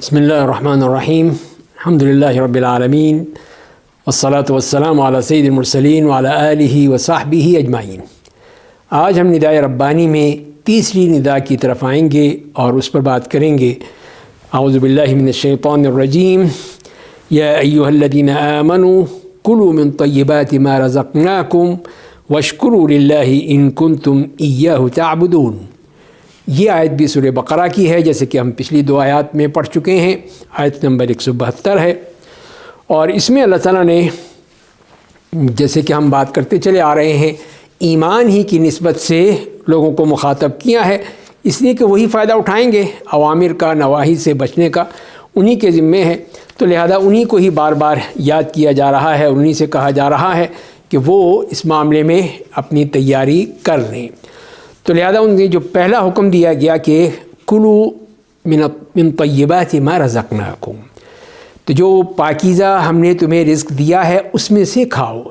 بسم اللہ الرحمن الرحیم الحمد للہ رب العالمین والصلاة والسلام علی سید المرسلین وعلی آلہ وصحبہ اجمعین۔ آج ہم نداء ربانی میں تیسری ندا کی طرف آئیں گے اور اس پر بات کریں گے۔ اعوذ باللہ من الشیطان الرجیم، یا ایہا الذین آمنوا کلوا من طیبات ما رزقناکم واشکروا للہ ان کنتم ایاہ تعبدون۔ یہ آیت بھی سورہ بقرہ کی ہے، جیسے کہ ہم پچھلی دو آیات میں پڑھ چکے ہیں۔ آیت نمبر 172 ہے، اور اس میں اللہ تعالیٰ نے جیسے کہ ہم بات کرتے چلے آ رہے ہیں ایمان ہی کی نسبت سے لوگوں کو مخاطب کیا ہے، اس لیے کہ وہی فائدہ اٹھائیں گے، اوامر کا نواہی سے بچنے کا انہی کے ذمے ہے، تو لہذا انہی کو ہی بار بار یاد کیا جا رہا ہے، انہی سے کہا جا رہا ہے کہ وہ اس معاملے میں اپنی تیاری کر لیں۔ تو لہذا ان کے جو پہلا حکم دیا گیا کہ کلو من طیبات ما رزقناکم، تو جو پاکیزہ ہم نے تمہیں رزق دیا ہے اس میں سے کھاؤ،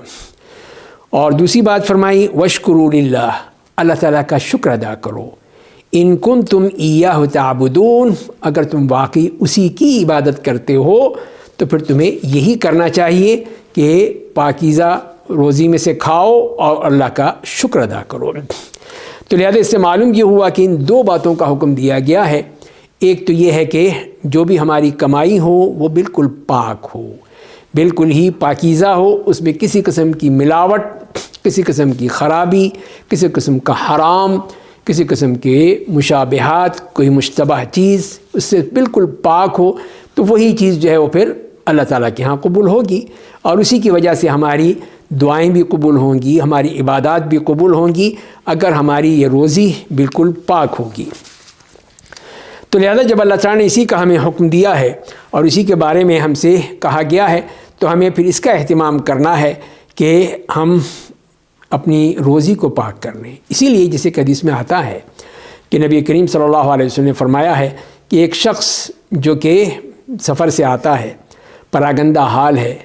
اور دوسری بات فرمائی واشکروا للہ، اللہ تعالیٰ کا شکر ادا کرو، ان کنتم ایاہ تعبدون، اگر تم واقعی اسی کی عبادت کرتے ہو تو پھر تمہیں یہی کرنا چاہیے کہ پاکیزہ روزی میں سے کھاؤ اور اللہ کا شکر ادا کرو۔ تو لہذا اس سے معلوم یہ ہوا کہ ان دو باتوں کا حکم دیا گیا ہے۔ ایک تو یہ ہے کہ جو بھی ہماری کمائی ہو وہ بالکل پاک ہو، بالکل ہی پاکیزہ ہو، اس میں کسی قسم کی ملاوٹ، کسی قسم کی خرابی، کسی قسم کا حرام، کسی قسم کے مشابہات، کوئی مشتبہ چیز اس سے بالکل پاک ہو، تو وہی چیز جو ہے وہ پھر اللہ تعالیٰ کے ہاں قبول ہوگی، اور اسی کی وجہ سے ہماری دعائیں بھی قبول ہوں گی، ہماری عبادات بھی قبول ہوں گی، اگر ہماری یہ روزی بالکل پاک ہوگی۔ تو لہذا جب اللہ تعالیٰ نے اسی کا ہمیں حکم دیا ہے اور اسی کے بارے میں ہم سے کہا گیا ہے، تو ہمیں پھر اس کا اہتمام کرنا ہے کہ ہم اپنی روزی کو پاک کر لیں۔ اسی لیے جسے کہ حدیث میں آتا ہے کہ نبی کریم صلی اللہ علیہ وسلم نے فرمایا ہے کہ ایک شخص جو کہ سفر سے آتا ہے، پراگندہ حال ہے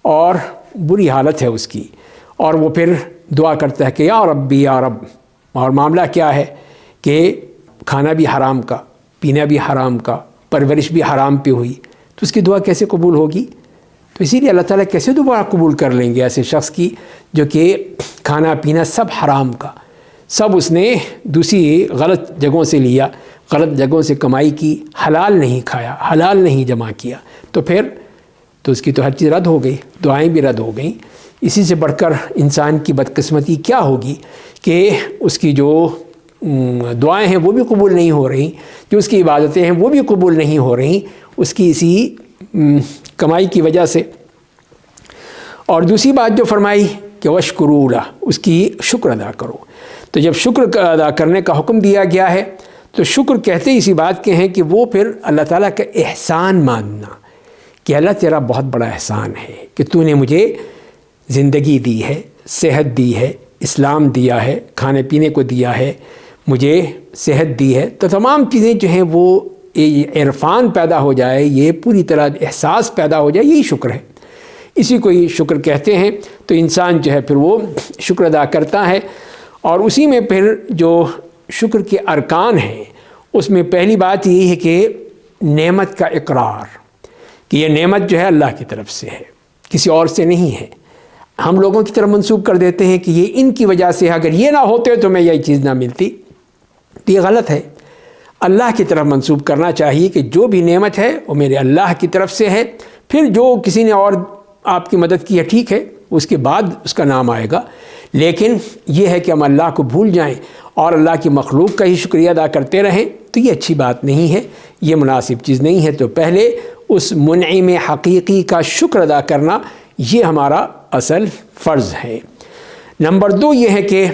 اور بری حالت ہے اس کی، اور وہ پھر دعا کرتا ہے کہ یا ربی یا رب، اور معاملہ کیا ہے کہ کھانا بھی حرام کا، پینا بھی حرام کا، پرورش بھی حرام پہ ہوئی، تو اس کی دعا کیسے قبول ہوگی؟ تو اسی لیے اللہ تعالیٰ کیسے دعا قبول کر لیں گے ایسے شخص کی جو کہ کھانا پینا سب حرام کا، سب اس نے دوسری غلط جگہوں سے لیا، غلط جگہوں سے کمائی کی، حلال نہیں کھایا، حلال نہیں جمع کیا، تو پھر تو اس کی تو ہر چیز رد ہو گئی، دعائیں بھی رد ہو گئیں۔ اسی سے بڑھ کر انسان کی بدقسمتی کیا ہوگی کہ اس کی جو دعائیں ہیں وہ بھی قبول نہیں ہو رہی، جو اس کی عبادتیں ہیں وہ بھی قبول نہیں ہو رہی، اس کی اسی کمائی کی وجہ سے۔ اور دوسری بات جو فرمائی کہ واشکروا لہ، اس کی شکر ادا کرو۔ تو جب شکر ادا کرنے کا حکم دیا گیا ہے تو شکر کہتے اسی بات کے ہیں کہ وہ پھر اللہ تعالیٰ کا احسان ماننا کہ اللہ تیرا بہت بڑا احسان ہے کہ تو نے مجھے زندگی دی ہے، صحت دی ہے، اسلام دیا ہے، کھانے پینے کو دیا ہے، مجھے صحت دی ہے، تو تمام چیزیں جو ہیں وہ عرفان پیدا ہو جائے، یہ پوری طرح احساس پیدا ہو جائے، یہی شکر ہے، اسی کو ہی شکر کہتے ہیں۔ تو انسان جو ہے پھر وہ شکر ادا کرتا ہے، اور اسی میں پھر جو شکر کے ارکان ہیں اس میں پہلی بات یہی ہے کہ نعمت کا اقرار، کہ یہ نعمت جو ہے اللہ کی طرف سے ہے، کسی اور سے نہیں ہے۔ ہم لوگوں کی طرف منسوب کر دیتے ہیں کہ یہ ان کی وجہ سے، اگر یہ نہ ہوتے تو میں یہ چیز نہ ملتی، تو یہ غلط ہے۔ اللہ کی طرف منسوب کرنا چاہیے کہ جو بھی نعمت ہے وہ میرے اللہ کی طرف سے ہے، پھر جو کسی نے اور آپ کی مدد کی ہے ٹھیک ہے، اس کے بعد اس کا نام آئے گا، لیکن یہ ہے کہ ہم اللہ کو بھول جائیں اور اللہ کی مخلوق کا ہی شکریہ ادا کرتے رہیں، تو یہ اچھی بات نہیں ہے، یہ مناسب چیز نہیں ہے۔ تو پہلے اس منعم حقیقی کا شکر ادا کرنا یہ ہمارا اصل فرض ہے۔ نمبر 2 یہ ہے کہ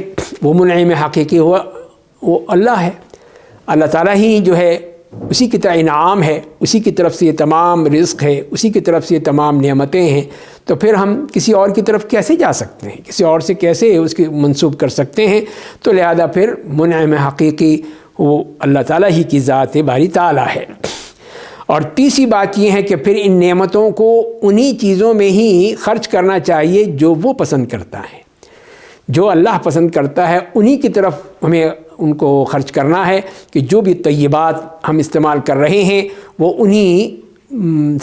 وہ منعم حقیقی ہوا وہ اللہ ہے، اللہ تعالیٰ ہی جو ہے، اسی کی طرح انعام ہے، اسی کی طرف سے یہ تمام رزق ہے، اسی کی طرف سے یہ تمام نعمتیں ہیں، تو پھر ہم کسی اور کی طرف کیسے جا سکتے ہیں، کسی اور سے کیسے اس کی منسوب کر سکتے ہیں؟ تو لہذا پھر منعم حقیقی وہ اللہ تعالیٰ ہی کی ذات باری تعالیٰ ہے۔ اور تیسری بات یہ ہے کہ پھر ان نعمتوں کو انہی چیزوں میں ہی خرچ کرنا چاہیے جو وہ پسند کرتا ہے، جو اللہ پسند کرتا ہے، انہی کی طرف ہمیں ان کو خرچ کرنا ہے کہ جو بھی طیبات ہم استعمال کر رہے ہیں وہ انہی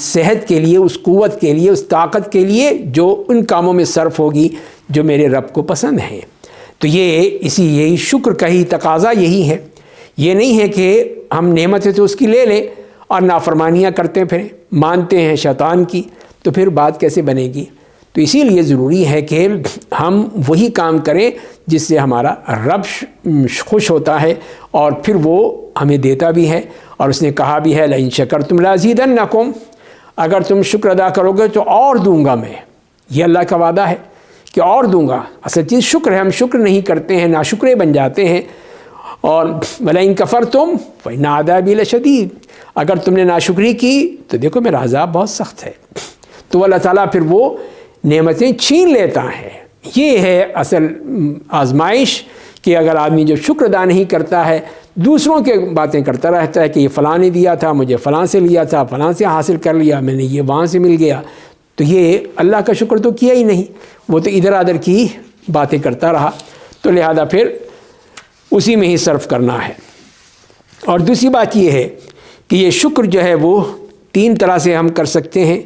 صحت کے لیے، اس قوت کے لیے، اس طاقت کے لیے جو ان کاموں میں صرف ہوگی جو میرے رب کو پسند ہیں۔ تو یہی شکر کا ہی تقاضا یہی ہے۔ یہ نہیں ہے کہ ہم نعمتیں تو اس کی لے لیں اور نافرمانیاں کرتے پھریں، مانتے ہیں شیطان کی، تو پھر بات کیسے بنے گی؟ تو اسی لیے ضروری ہے کہ ہم وہی کام کریں جس سے ہمارا رب خوش ہوتا ہے، اور پھر وہ ہمیں دیتا بھی ہے، اور اس نے کہا بھی ہے لئن شکرتم لازیدنکم، اگر تم شکر ادا کرو گے تو اور دوں گا میں۔ یہ اللہ کا وعدہ ہے کہ اور دوں گا۔ اصل چیز شکر ہے، ہم شکر نہیں کرتے ہیں، ناشکرے بن جاتے ہیں۔ اور وَلَئِن كَفَرْتُمْ فَإِنَّ عَذَابِي لَشَدِيدٌ، اگر تم نے ناشکری کی تو دیکھو میرا عذاب بہت سخت ہے۔ تو اللہ تعالیٰ پھر وہ نعمتیں چھین لیتا ہے۔ یہ ہے اصل آزمائش، کہ اگر آدمی جو شکر ادا نہیں کرتا ہے، دوسروں کے باتیں کرتا رہتا ہے کہ یہ فلاں نے دیا تھا، مجھے فلاں سے لیا تھا، فلاں سے حاصل کر لیا میں نے، یہ وہاں سے مل گیا، تو یہ اللہ کا شکر تو کیا ہی نہیں، وہ تو ادھر ادھر کی باتیں کرتا رہا۔ تو لہذا پھر اسی میں ہی صرف کرنا ہے۔ اور دوسری بات یہ ہے کہ یہ شکر جو ہے وہ 3 طرح سے ہم کر سکتے ہیں۔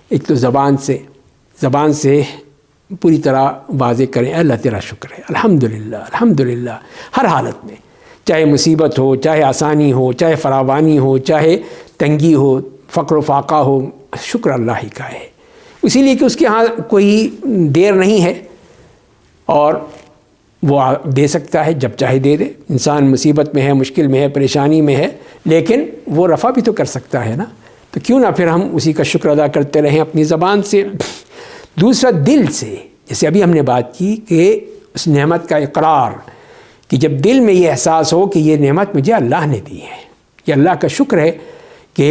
ایک تو زبان سے پوری طرح واضح کریں اللہ تیرا شکر ہے، الحمدللہ الحمدللہ، ہر حالت میں، چاہے مصیبت ہو، چاہے آسانی ہو، چاہے فراوانی ہو، چاہے تنگی ہو، فقر و فاقہ ہو، شکر اللہ ہی کا ہے، اسی لیے کہ اس کے ہاں کوئی دیر نہیں ہے اور وہ دے سکتا ہے، جب چاہے دے دے۔ انسان مصیبت میں ہے، مشکل میں ہے، پریشانی میں ہے، لیکن وہ رفع بھی تو کر سکتا ہے نا، تو کیوں نہ پھر ہم اسی کا شکر ادا کرتے رہیں اپنی زبان سے۔ دوسرا دل سے، جیسے ابھی ہم نے بات کی کہ اس نعمت کا اقرار، کہ جب دل میں یہ احساس ہو کہ یہ نعمت مجھے اللہ نے دی ہے، یہ اللہ کا شکر ہے کہ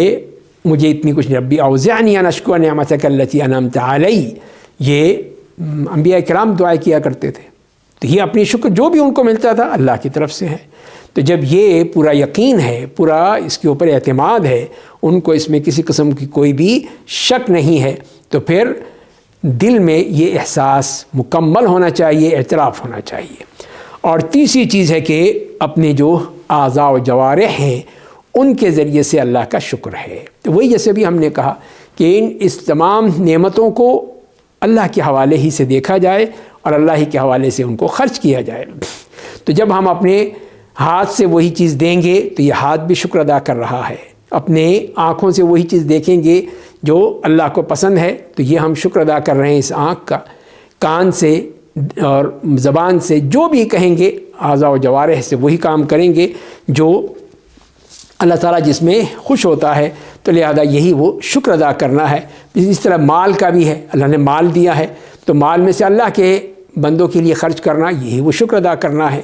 مجھے اتنی کچھ، ربی اوزعنی ان اشکر نعمتک التی انعمت علی، یہ انبیاء کرام دعا کیا کرتے تھے، تو یہ اپنی شکر جو بھی ان کو ملتا تھا اللہ کی طرف سے ہے۔ تو جب یہ پورا یقین ہے، پورا اس کے اوپر اعتماد ہے، ان کو اس میں کسی قسم کی کوئی بھی شک نہیں ہے، تو پھر دل میں یہ احساس مکمل ہونا چاہیے، اعتراف ہونا چاہیے۔ اور تیسری چیز ہے کہ اپنے جو اعضاء و جوارح ہیں ان کے ذریعے سے اللہ کا شکر ہے۔ تو وہی جیسے بھی ہم نے کہا کہ اس تمام نعمتوں کو اللہ کے حوالے ہی سے دیکھا جائے اور اللہ ہی کے حوالے سے ان کو خرچ کیا جائے۔ تو جب ہم اپنے ہاتھ سے وہی چیز دیں گے تو یہ ہاتھ بھی شکر ادا کر رہا ہے، اپنے آنکھوں سے وہی چیز دیکھیں گے جو اللہ کو پسند ہے تو یہ ہم شکر ادا کر رہے ہیں اس آنکھ کا، کان سے اور زبان سے جو بھی کہیں گے، اعضاء و جوارح سے وہی کام کریں گے جو اللہ تعالیٰ جس میں خوش ہوتا ہے، تو لہذا یہی وہ شکر ادا کرنا ہے۔ اس طرح مال کا بھی ہے، اللہ نے مال دیا ہے تو مال میں سے اللہ کے بندوں کے لیے خرچ کرنا، یہی وہ شکر ادا کرنا ہے۔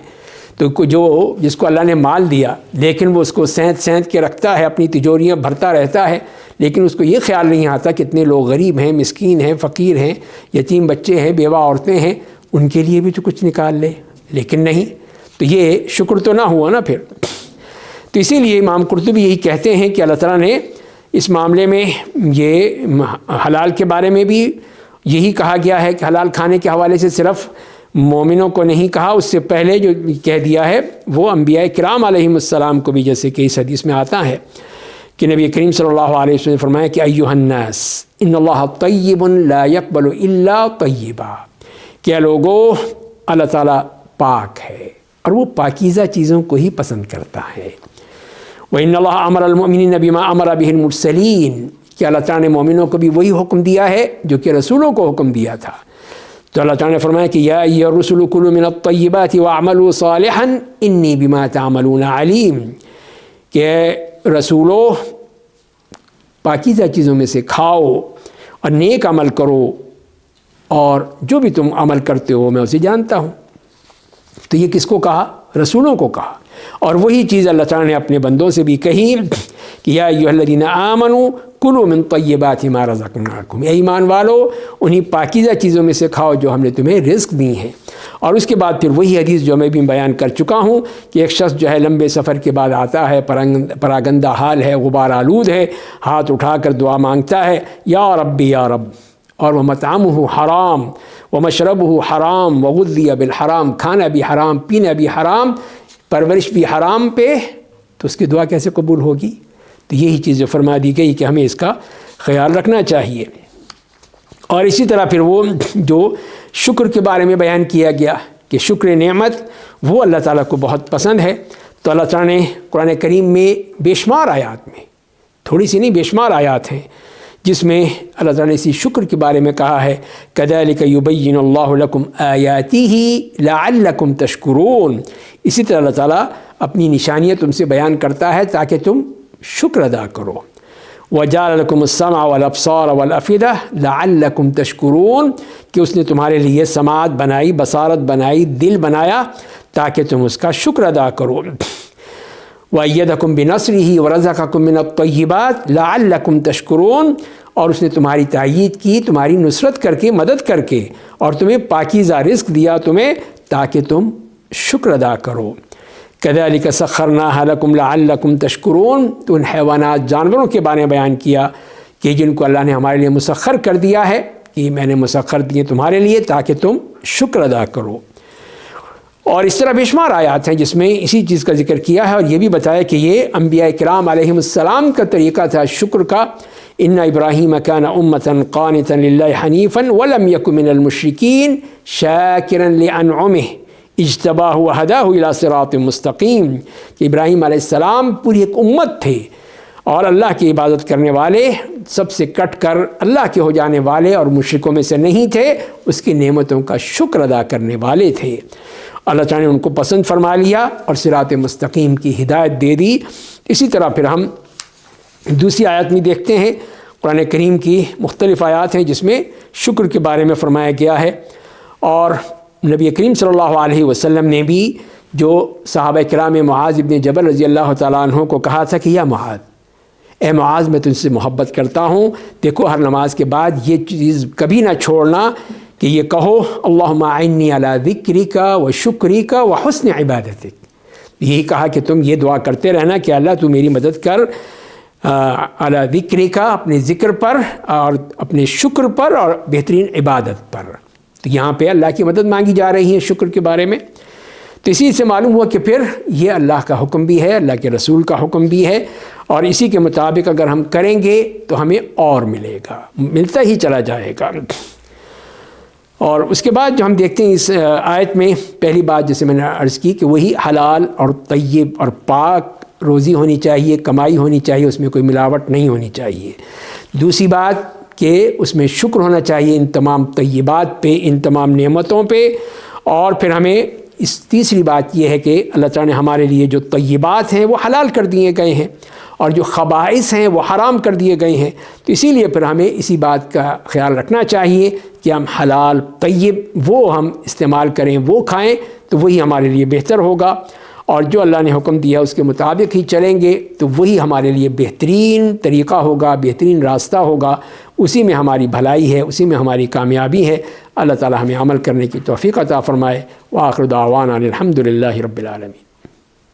تو جو جس کو اللہ نے مال دیا لیکن وہ اس کو سینت کے رکھتا ہے، اپنی تجوریاں بھرتا رہتا ہے، لیکن اس کو یہ خیال نہیں آتا کتنے لوگ غریب ہیں، مسکین ہیں، فقیر ہیں، یتیم بچے ہیں، بیوہ عورتیں ہیں، ان کے لیے بھی تو کچھ نکال لے، لیکن نہیں، تو یہ شکر تو نہ ہوا نا پھر۔ تو اسی لیے امام قرطبی یہی کہتے ہیں کہ اللہ تعالیٰ نے اس معاملے میں یہ حلال کے بارے میں بھی یہی کہا گیا ہے کہ حلال کھانے کے حوالے سے صرف مومنوں کو نہیں کہا، اس سے پہلے جو کہہ دیا ہے وہ انبیاء کرام علیہم السلام کو بھی، جیسے کہ اس حدیث میں آتا ہے کہ نبی کریم صلی اللہ علیہ وسلم نے فرمایا کہ ایھا الناس ان اللہ طیب لا يقبل الا طیبا، کیا لوگو اللہ تعالیٰ پاک ہے اور وہ پاکیزہ چیزوں کو ہی پسند کرتا ہے۔ وَإِنَّ اللَّهَ أَمَرَ الْمُؤْمِنِينَ بِمَا أَمَرَ بِهِ الْمُرْسَلِينَ، کہ اللہ تعالیٰ نے مومنوں کو بھی وہی حکم دیا ہے جو کہ رسولوں کو حکم دیا تھا۔ تو اللہ تعالیٰ نے فرمایا کہ یا ایھا الرسل کلوا من الطیبات واعملوا صالحا انی بما تعملون علیم، کہ رسولو پاکیزہ چیزوں میں سے کھاؤ اور نیک عمل کرو، اور جو بھی تم عمل کرتے ہو میں اسے جانتا ہوں۔ تو یہ کس کو کہا؟ رسولوں کو کہا، اور وہی چیز اللہ تعالیٰ نے اپنے بندوں سے بھی کہی کہ یا ایھا الذین آمنوا کلوا من طیبات ما رزقناکم، اے ایمان والو انہی پاکیزہ چیزوں میں سے کھاؤ جو ہم نے تمہیں رزق دی ہیں۔ اور اس کے بعد پھر وہی حدیث جو میں بھی بیان کر چکا ہوں کہ ایک شخص جو ہے لمبے سفر کے بعد آتا ہے، پراگندہ حال ہے، غبار آلود ہے، ہاتھ اٹھا کر دعا مانگتا ہے یا ربی یا رب، اور وہ مطعمہ حرام ومشربہ حرام وغذی بالحرام، کھانا بھی حرام، پینا بھی حرام، پرورش بھی حرام پہ، تو اس کی دعا کیسے قبول ہوگی؟ تو یہی چیز جو فرما دی گئی کہ ہمیں اس کا خیال رکھنا چاہیے۔ اور اسی طرح پھر وہ جو شکر کے بارے میں بیان کیا گیا کہ شکر نعمت وہ اللہ تعالیٰ کو بہت پسند ہے، تو اللہ تعالیٰ نے قرآن کریم میں بے شمار آیات میں، تھوڑی سی نہیں بے شمار آیات ہیں جس میں اللہ تعالیٰ نے اسی شکر کے بارے میں کہا ہے كَذَلِكَ يُبَيِّنُ اللَّهُ لَكُمْ آيَاتِهِ لَعَلَّكُمْ تَشْكُرُونَ۔ اسی طرح اللہ تعالیٰ اپنی نشانیاں تم سے بیان کرتا ہے تاکہ تم شکر ادا کرو۔ وَجَعَلَ لَكُمُ السَّمْعَ وَالْأَبْصَارَ وَالْأَفْئِدَةَ لَعَلَّكُمْ تَشْكُرُونَ، کہ اس نے تمہارے لیے سماعت بنائی، بصارت بنائی، دل بنایا تاکہ تم اس کا شکر ادا کرو۔ وَأَيَّدَكُمْ بِنَصْرِهِ وَرَزَقَكُم مِّنَ الطَّيِّبَاتِ لَعَلَّكُمْ تَشْكُرُونَ، اور اس نے تمہاری تائید کی، تمہاری نصرت کر کے، مدد کر کے، اور تمہیں پاکیزہ رزق دیا تمہیں تاکہ تم شکر ادا کرو۔ كَذَلِكَ سَخَّرْنَاهَا لَكُمْ لَعَلَّكُمْ تَشْكُرُونَ، تو ان حیوانات، جانوروں کے بارے میں بیان کیا کہ جن کو اللہ نے ہمارے لیے مسخر کر دیا ہے، کہ میں نے مسخر دیے تمہارے لیے تاکہ تم شکر ادا کرو۔ اور اس طرح بے شمار آیات ہیں جس میں اسی چیز کا ذکر کیا ہے، اور یہ بھی بتایا کہ یہ انبیاء کرام علیہم السلام کا طریقہ تھا شکر کا۔ ان ابراہیم کان امۃ قانتا للہ حنیفا ولم یک من المشرکین شاکرا لانعمہ اجتباہ وہداہ الی صراط مستقیم، کہ ابراہیم علیہ السلام پوری ایک امت تھے اور اللہ کی عبادت کرنے والے، سب سے کٹ کر اللہ کے ہو جانے والے اور مشرکوں میں سے نہیں تھے، اس کی نعمتوں کا شکر ادا کرنے والے تھے۔ اللہ تعالیٰ نے ان کو پسند فرما لیا اور صراط مستقیم کی ہدایت دے دی۔ اسی طرح پھر ہم دوسری آیت میں دیکھتے ہیں، قرآن کریم کی مختلف آیات ہیں جس میں شکر کے بارے میں فرمایا گیا ہے، اور نبی کریم صلی اللہ علیہ وسلم نے بھی جو صحابہ کرام معاذ ابن جبل رضی اللہ تعالیٰ عنہ کو کہا تھا کہ یا معاذ، اے معاذ میں تجھ سے محبت کرتا ہوں، دیکھو ہر نماز کے بعد یہ چیز کبھی نہ چھوڑنا کہ یہ کہو اللہم اعنی علی ذکرک و شکرک و حسن عبادتک، یہی کہا کہ تم یہ دعا کرتے رہنا کہ اللہ تو میری مدد کر علی ذکرک، اپنے ذکر پر اور اپنے شکر پر اور بہترین عبادت پر۔ تو یہاں پہ اللہ کی مدد مانگی جا رہی ہے شکر کے بارے میں۔ تو اسی سے معلوم ہوا کہ پھر یہ اللہ کا حکم بھی ہے، اللہ کے رسول کا حکم بھی ہے، اور اسی کے مطابق اگر ہم کریں گے تو ہمیں اور ملے گا، ملتا ہی چلا جائے گا۔ اور اس کے بعد جو ہم دیکھتے ہیں اس آیت میں، پہلی بات جیسے میں نے عرض کی کہ وہی حلال اور طیب اور پاک روزی ہونی چاہیے، کمائی ہونی چاہیے، اس میں کوئی ملاوٹ نہیں ہونی چاہیے۔ دوسری بات کہ اس میں شکر ہونا چاہیے ان تمام طیبات پہ، ان تمام نعمتوں پہ۔ اور پھر ہمیں اس تیسری بات یہ ہے کہ اللہ تعالیٰ نے ہمارے لیے جو طیبات ہیں وہ حلال کر دیے گئے ہیں، اور جو خبائث ہیں وہ حرام کر دیے گئے ہیں، تو اسی لیے پھر ہمیں اسی بات کا خیال رکھنا چاہیے کہ ہم حلال طیب وہ ہم استعمال کریں، وہ کھائیں، تو وہی ہمارے لیے بہتر ہوگا، اور جو اللہ نے حکم دیا اس کے مطابق ہی چلیں گے تو وہی ہمارے لیے بہترین طریقہ ہوگا، بہترین راستہ ہوگا، اسی میں ہماری بھلائی ہے، اسی میں ہماری کامیابی ہے۔ اللہ تعالی ہمیں عمل کرنے کی توفیق عطا فرمائے۔ وآخر دعوانا الحمد للہ رب العالمین۔